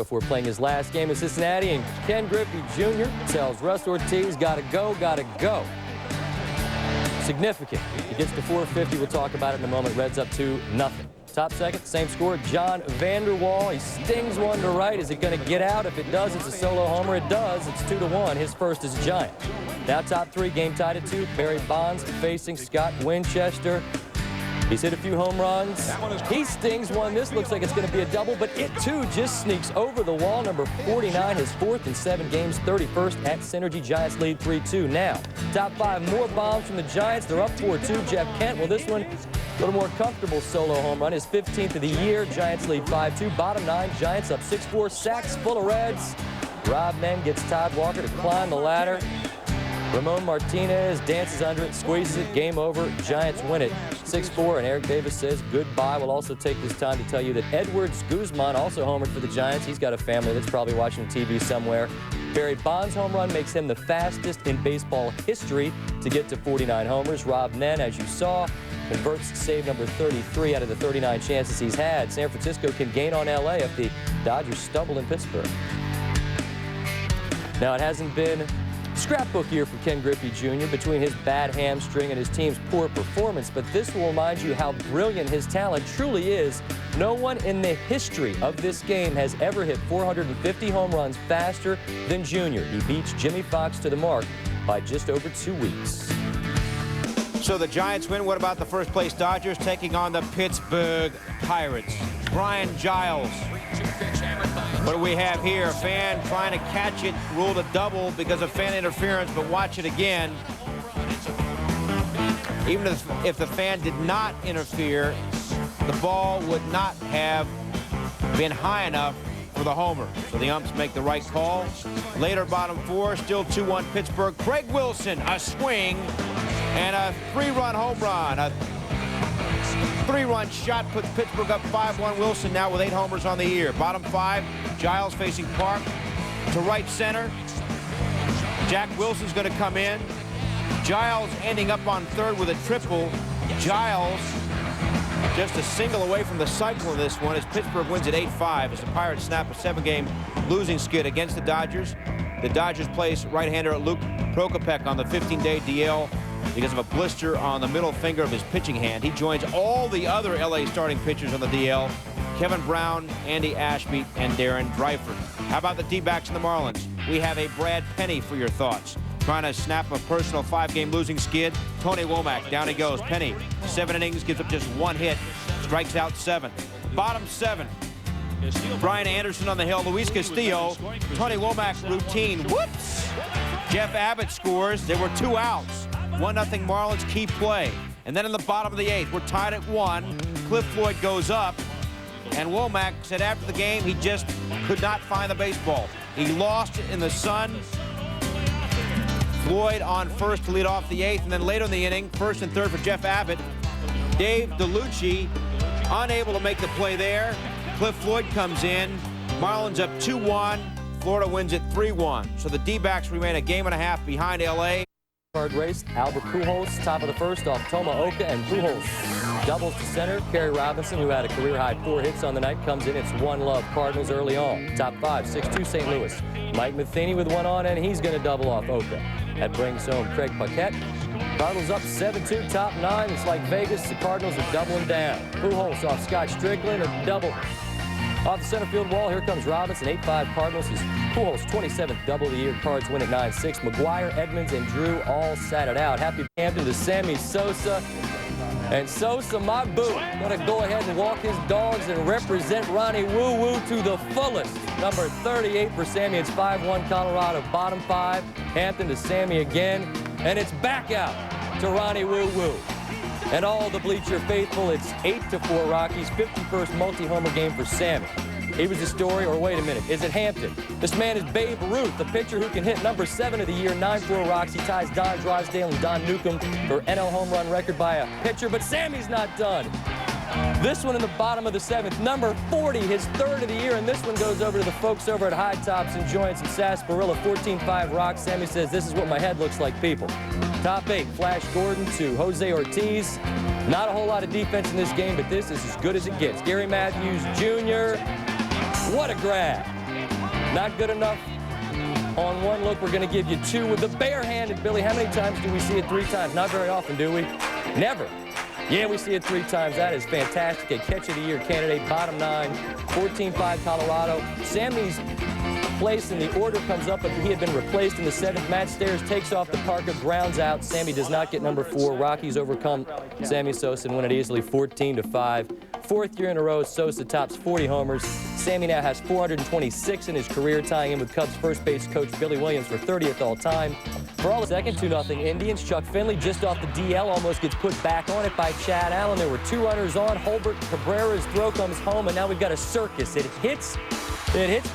before playing his last game in Cincinnati, and Ken Griffey Jr. tells Russ Ortiz, gotta go, gotta go. Significant. He gets to 450. We'll talk about it in a moment. Reds up 2-0. Top second, same score, John Vanderwall. He stings one to right. Is it going to get out? If it does, it's a solo homer. It does. It's 2-1. His first is a giant. Now top three, game tied at 2. Barry Bonds facing Scott Winchester. He's hit a few home runs. He stings one. This looks like it's going to be a double, but it too just sneaks over the wall. Number 49, his 4th in 7 games, 31st at Synergy. Giants lead 3-2. Now, top 5, more bombs from the Giants. They're up 4-2. Jeff Kent, well, this one, a little more comfortable solo home run. His 15th of the year. Giants lead 5-2. Bottom 9, Giants up 6-4. Sacks full of Reds. Rob Nen gets Todd Walker to climb the ladder. Ramon Martinez dances under it, squeezes it, game over. Giants win it 6-4, and Eric Davis says goodbye. We'll also take this time to tell you that Edwards Guzman also homered for the Giants. He's got a family that's probably watching TV somewhere. Barry Bonds' home run makes him the fastest in baseball history to get to 49 homers. Rob Nen, as you saw, converts save number 33 out of the 39 chances he's had. San Francisco can gain on LA if the Dodgers stumble in Pittsburgh. Now, it hasn't been scrapbook year for Ken Griffey Jr. between his bad hamstring and his team's poor performance, but this will remind you how brilliant his talent truly is. No one in the history of this game has ever hit 450 home runs faster than Jr. He beats Jimmy Fox to the mark by just over 2 weeks. So the Giants win. What about the first place Dodgers taking on the Pittsburgh Pirates? Brian Giles. What do we have here? A fan trying to catch it, ruled a double because of fan interference, but watch it again. Even if the fan did not interfere, the ball would not have been high enough for the homer. So the umps make the right call. Later, bottom 4, still 2-1 Pittsburgh. Craig Wilson, a swing, and a 3-run home run. A 3-run shot puts Pittsburgh up 5-1. Wilson now with 8 homers on the year. Bottom 5, Giles facing Park to right center. Jack Wilson's going to come in. Giles ending up on third with a triple. Giles just a single away from the cycle in this one as Pittsburgh wins at 8-5 as the Pirates snap a 7-game losing skid against the Dodgers. The Dodgers place right-hander Luke Prokopec on the 15-day DL because of a blister on the middle finger of his pitching hand. He joins all the other LA starting pitchers on the DL: Kevin Brown, Andy Ashby, and Darren Dreifort. How about the D-backs and the Marlins? We have a Brad Penny for your thoughts. Trying to snap a personal 5-game losing skid. Tony Womack, down he goes. Penny, 7 innings, gives up just 1 hit, strikes out 7. Bottom 7, Brian Anderson on the hill, Luis Castillo, Tony Womack routine. Whoops! Jeff Abbott scores. There were 2 outs. 1-0 Marlins, key play. And then in the bottom of the 8th, we're tied at 1. Cliff Floyd goes up, and Womack said after the game he just could not find the baseball. He lost it in the sun. Floyd on first to lead off the 8th, and then later in the inning, 1st and 3rd for Jeff Abbott. Dave DeLucci unable to make the play there. Cliff Floyd comes in. Marlins up 2-1. Florida wins it 3-1. So the D-backs remain a game and a half behind LA. Card race, Albert Pujols, top of the 1st off Tomaoka, and Pujols doubles to center. Kerry Robinson, who had a career-high 4 hits on the night, comes in. It's 1-love Cardinals early on. Top 5, 6-2 St. Louis. Mike Matheny with 1 on, and he's going to double off Oka. That brings home Craig Paquette. Cardinals up 7-2, top 9. It's like Vegas. The Cardinals are doubling down. Pujols off Scott Strickland, a double. Off the center field wall, here comes Robinson. 8-5 Cardinals. His Pujols' 27th double of the year. Cards win at 9-6. McGuire, Edmonds, and Drew all sat it out. Happy Hampton to Sammy Sosa. And Sosa, my boo, going to go ahead and walk his dogs and represent Ronnie Woo Woo to the fullest. Number 38 for Sammy. It's 5-1 Colorado. Bottom 5. Hampton to Sammy again. And it's back out to Ronnie Woo Woo. And all the Bleacher faithful, it's 8-4 Rockies. 51st multi-homer game for Sammy. He was the story, or wait a minute, is it Hampton? This man is Babe Ruth, the pitcher who can hit number 7 of the year, 9-4 Rocks. He ties Don Drysdale and Don Newcomb for NL home run record by a pitcher, but Sammy's not done. This one in the bottom of the 7th, number 40, his 3rd of the year, and this one goes over to the folks over at High Tops and Joints in Sarsaparilla, 14-5 Rocks. Sammy says, this is what my head looks like, people. Top 8, Flash Gordon to Jose Ortiz. Not a whole lot of defense in this game, but this is as good as it gets. Gary Matthews Jr., what a grab. Not good enough. On one look, we're going to give you two with the bare-handed. Billy, how many times do we see it? 3 times? Not very often, do we? Never. Yeah, we see it 3 times. That is fantastic. A Catch of the Year candidate, bottom 9, 14-5 Colorado. Sammy's place in the order comes up, but he had been replaced in the 7th. Matt Stairs takes off the Parker, grounds out. Sammy does not get number 4. Rockies overcome Sammy Sosa and win it easily, 14-5. 4th year in a row, Sosa tops 40 homers. Sammy now has 426 in his career, tying in with Cubs first base coach Billy Williams for 30th all time. For all the second, 2-0 Indians. Chuck Finley just off the DL almost gets put back on it by Chad Allen. There were 2 runners on. Holbert Cabrera's throw comes home, and now we've got a circus. It hits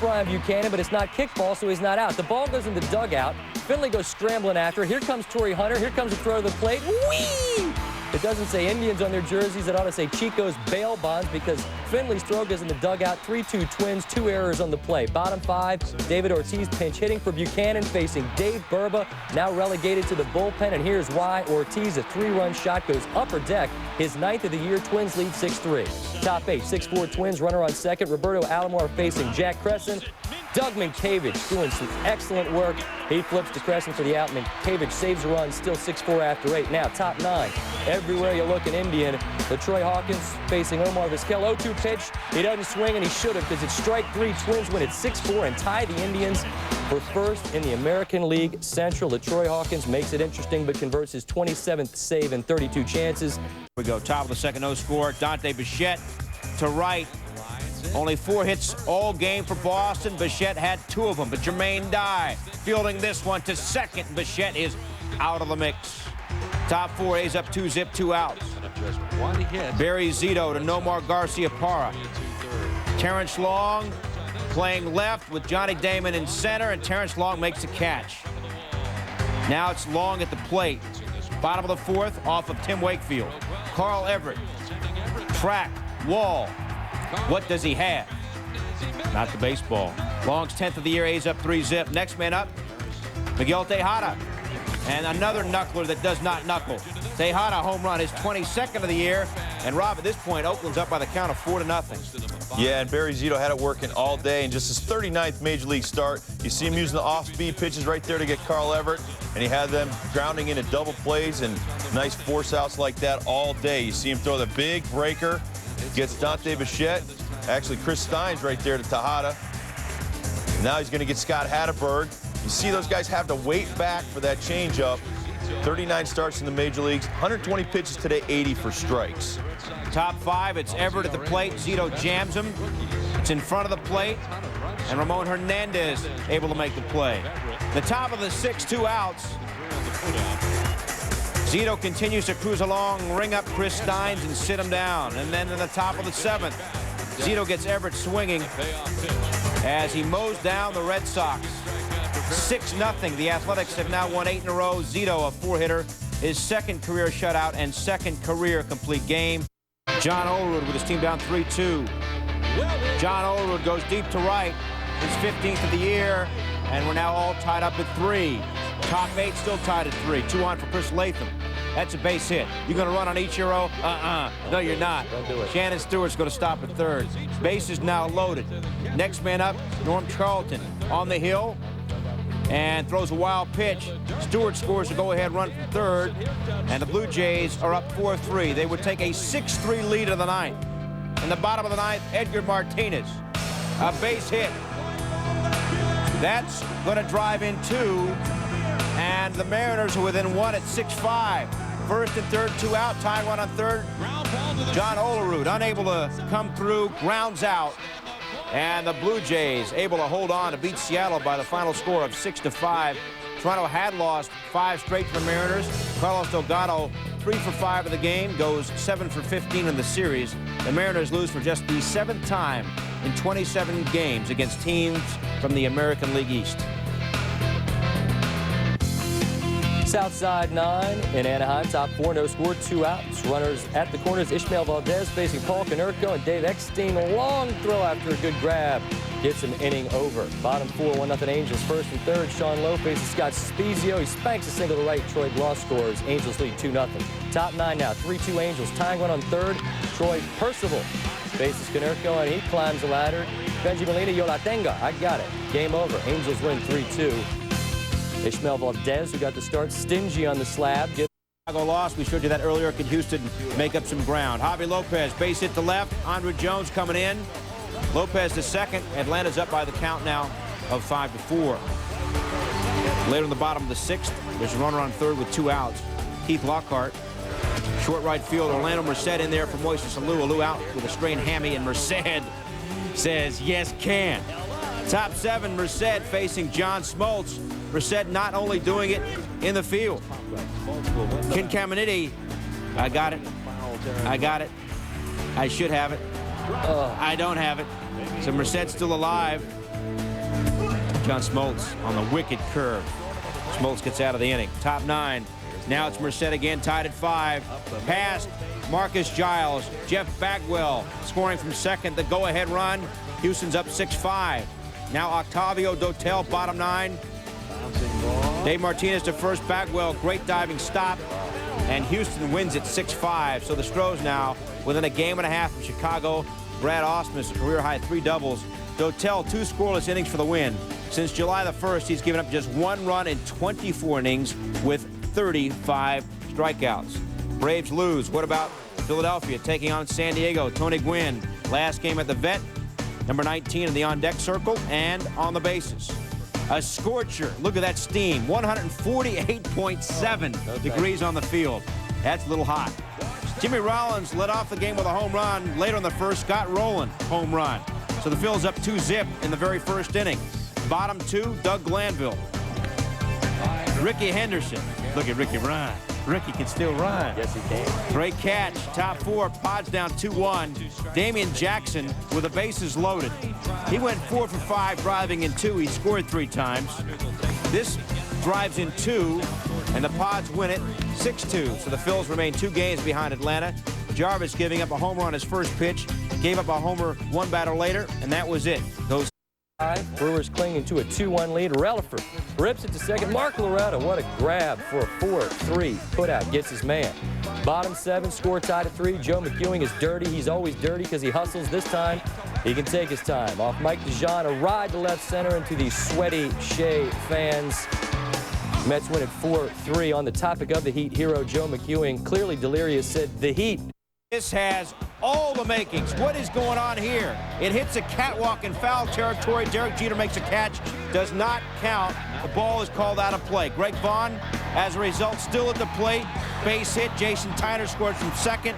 Brian Buchanan, but it's not kickball, so he's not out. The ball goes in the dugout. Finley goes scrambling after. Here comes Torrey Hunter. Here comes a throw to the plate. Whee! It doesn't say Indians on their jerseys. It ought to say Chico's bail bonds because Finley's throw goes in the dugout. 3-2 Twins, 2 errors on the play. Bottom 5, David Ortiz pinch hitting for Buchanan, facing Dave Burba, now relegated to the bullpen. And here's why. Ortiz, a 3-run shot, goes upper deck. His 9th of the year. Twins lead 6-3. Top 8, 6-4 Twins, runner on second. Roberto Alomar facing Jack Crescent. Doug Minkiewicz doing some excellent work. He flips to Crescent for the out. Minkiewicz saves a run, still 6-4 after 8. Now, top 9. Everywhere you look in Indian, LaTroy Hawkins facing Omar Vizquel. 0-2 pitch. He doesn't swing, and he should have because it's strike 3. Twins win at 6-4 and tie the Indians for first in the American League Central. LaTroy Hawkins makes it interesting but converts his 27th save in 32 chances. Here we go. Top of the second, no score. Dante Bichette to right. Only 4 hits all game for Boston. Bichette had 2 of them, but Jermaine Dye fielding this one to second. Bichette is out of the mix. Top 4, A's up 2-zip, 2 outs. Barry Zito to Nomar Garcia-Parra. Terrence Long playing left with Johnny Damon in center, and Terrence Long makes the catch. Now it's Long at the plate. Bottom of the 4th, off of Tim Wakefield. Carl Everett, track, wall. What does he have? Not the baseball. Long's 10th of the year, A's up 3-zip. Next man up, Miguel Tejada. And another knuckler that does not knuckle. Tejada home run, his 22nd of the year. And Rob, at this point, Oakland's up by the count of 4-0. Yeah, and Barry Zito had it working all day in just his 39th Major League start. You see him using the off-speed pitches right there to get Carl Everett, and he had them grounding into double plays and nice force outs like that all day. You see him throw the big breaker, gets Dante Bichette. Actually, Chris Stein's right there to Tejada. Now he's going to get Scott Hatteberg. You see those guys have to wait back for that changeup. 39 starts in the major leagues, 120 pitches today, 80 for strikes. Top 5, it's Everett at the plate. Zito jams him. It's in front of the plate. And Ramon Hernandez able to make the play. The top of the 6th, 2 outs. Zito continues to cruise along, ring up Chris Steins and sit him down. And then in the top of the 7th, Zito gets Everett swinging as he mows down the Red Sox. 6-0. The Athletics have now won 8 in a row. Zito, a 4-hitter, his 2nd career shutout and 2nd career complete game. John Olerud with his team down 3-2. John Olerud goes deep to right, his 15th of the year, and we're now all tied up at 3. Top 8 still tied at 3. 2 on for Chris Latham. That's a base hit. You going to run on Ichiro? No, you're not. Don't do it. Shannon Stewart's going to stop at 3rd. Base is now loaded. Next man up, Norm Charlton on the hill and throws a wild pitch. Stewart scores a go-ahead run from 3rd, and the Blue Jays are up 4-3. They would take a 6-3 lead in the 9th. In the bottom of the 9th, Edgar Martinez, a base hit. That's going to drive in 2, and the Mariners are within 1 at 6-5. 1st and 3rd, 2 out, tying run on 3rd. John Olerud unable to come through, grounds out. And the Blue Jays able to hold on to beat Seattle by the final score of 6-5. Toronto had lost 5 straight to the Mariners. Carlos Delgado, 3 for 5 of the game, goes 7 for 15 in the series. The Mariners lose for just the 7th time in 27 games against teams from the American League East. Southside 9 in Anaheim. Top 4, no score, 2 outs. Runners at the corners. Ishmael Valdez facing Paul Konerko, and Dave Eckstein. Long throw after a good grab. Gets an inning over. Bottom 4, 1-0 Angels. 1st and 3rd, Sean Lowe faces Scott Spezio. He spanks a single to right. Troy Gloss scores. Angels lead 2-0. Top 9 now, 3-2 Angels. Tying run on 3rd, Troy Percival faces Konerko, and he climbs the ladder. Benji Molina, yo la tenga. I got it. Game over. Angels win 3-2. Ishmael Valdez, who got the start, stingy on the slab. Chicago lost. We showed you that earlier. Could Houston make up some ground? Javi Lopez, base hit to left. Andre Jones coming in. Lopez to second. Atlanta's up by the count now of 5-4. Later in the bottom of the sixth, there's a runner on third with 2 outs. Keith Lockhart, short right field. Orlando Merced in there for Moises Alou. Alou out with a strained hammy, and Merced says, yes, can. Top 7, Merced facing John Smoltz. Merced not only doing it in the field. Ken Caminiti, I got it. I got it. I should have it. I don't have it. So Merced's still alive. John Smoltz on the wicked curve. Smoltz gets out of the inning. Top 9. Now it's Merced again, tied at 5. Past Marcus Giles. Jeff Bagwell scoring from second. The go-ahead run. Houston's up 6-5. Now Octavio Dotel, bottom 9. Dave Martinez to first. Bagwell, great diving stop. And Houston wins it 6-5. So the Stros now within a game and a half of Chicago. Brad Ausmus, a career-high 3 doubles. Dotel, 2 scoreless innings for the win. Since July the 1st, he's given up just 1 run in 24 innings with 35 strikeouts. Braves lose. What about Philadelphia taking on San Diego? Tony Gwynn, last game at the Vet, number 19 in the on-deck circle and on the bases. A scorcher. Look at that steam. 148.7 degrees on the field. That's a little hot. Jimmy Rollins led off the game with a home run. Later in the first, Scott Rowland, home run. So the Phillies up 2-zip in the very first inning. Bottom 2, Doug Glanville. Ricky Henderson. Look at Ricky run. Ricky can still run. Yes, he can. Great catch. Top 4, Pods down 2-1. Damian Jackson with the bases loaded. He went 4 for 5, driving in 2. He scored 3 times. This drives in 2, and the Pods win it 6-2. So the Phils remain 2 games behind Atlanta. Jarvis giving up a homer on his first pitch. Gave up a homer 1 batter later, and that was it. Those Brewers clinging to a 2-1 lead. Relaford rips it to second. Mark Loretta, what a grab for a 4-3 putout. Gets his man. Bottom 7, score tied at 3. Joe McEwing is dirty. He's always dirty because he hustles. This time, he can take his time. Off Mike DeJean, a ride to left center into the sweaty Shea fans. Mets win at 4-3. On the topic of the Heat, hero Joe McEwing, clearly delirious, said, the Heat. This has all the makings. What is going on here? It hits a catwalk in foul territory. Derek Jeter makes a catch. Does not count. The ball is called out of play. Greg Vaughn, as a result, still at the plate. Base hit. Jason Tyner scores from second.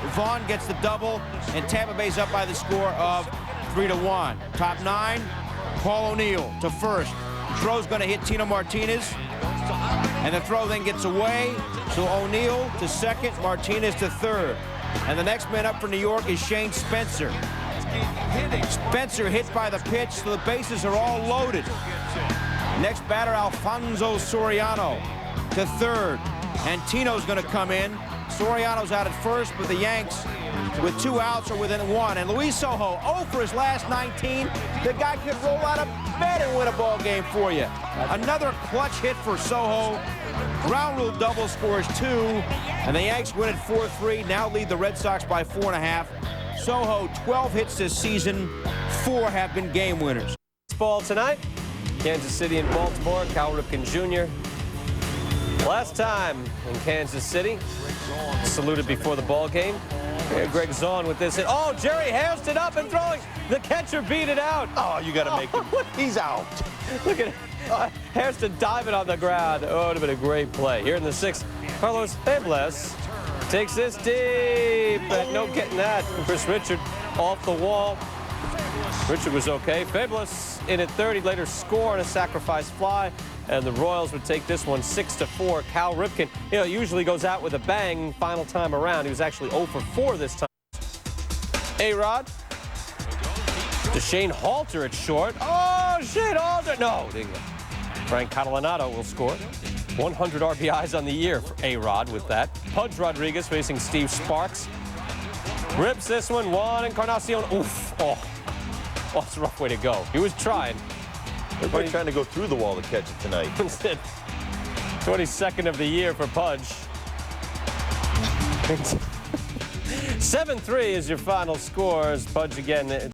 Vaughn gets the double, and Tampa Bay's up by the score of 3-1. Top 9, Paul O'Neill to first. Throw's going to hit Tino Martinez, and the throw then gets away. So O'Neill to second, Martinez to third. And the next man up for New York is Shane Spencer. Spencer hit by the pitch, so the bases are all loaded. Next batter, Alfonso Soriano to third. And Tino's going to come in. Soriano's out at first, but the Yanks, with 2 outs, are within 1. And Luis Sojo, 0 for his last 19. The guy could roll out of bed and win a ball game for you. Another clutch hit for Sojo. Ground rule double, scores 2. And the Yanks win at 4-3, now lead the Red Sox by 4.5. Sojo, 12 hits this season. 4 have been game winners. Baseball tonight, Kansas City and Baltimore. Cal Ripken Jr. Last time in Kansas City, saluted before the ball game. Greg Zahn with this hit. Oh, Jerry Hairston up and throwing. The catcher beat it out. Oh, you got to make him. He's out. Look at Hairston diving on the ground. Oh, it would have been a great play. Here in the 6th, Carlos Febles takes this deep, but no getting that. Chris Richard off the wall. Richard was okay. Febles in at third. He'd later score on a sacrifice fly, and the Royals would take this one 6-4. Cal Ripken, you know, usually goes out with a bang final time around. He was actually 0 for 4 this time. A-Rod to Shane Halter at short. Oh, Shane Halter. No, didn't get it. Frank Catalanato will score. 100 RBIs on the year for A-Rod with that. Pudge Rodriguez facing Steve Sparks. Rips this one. Juan Encarnacion. Oof. Oh, it's a rough way to go. He was trying. Everybody trying to go through the wall to catch it tonight. 22nd of the year for Pudge. 7-3 is your final scores. Pudge again.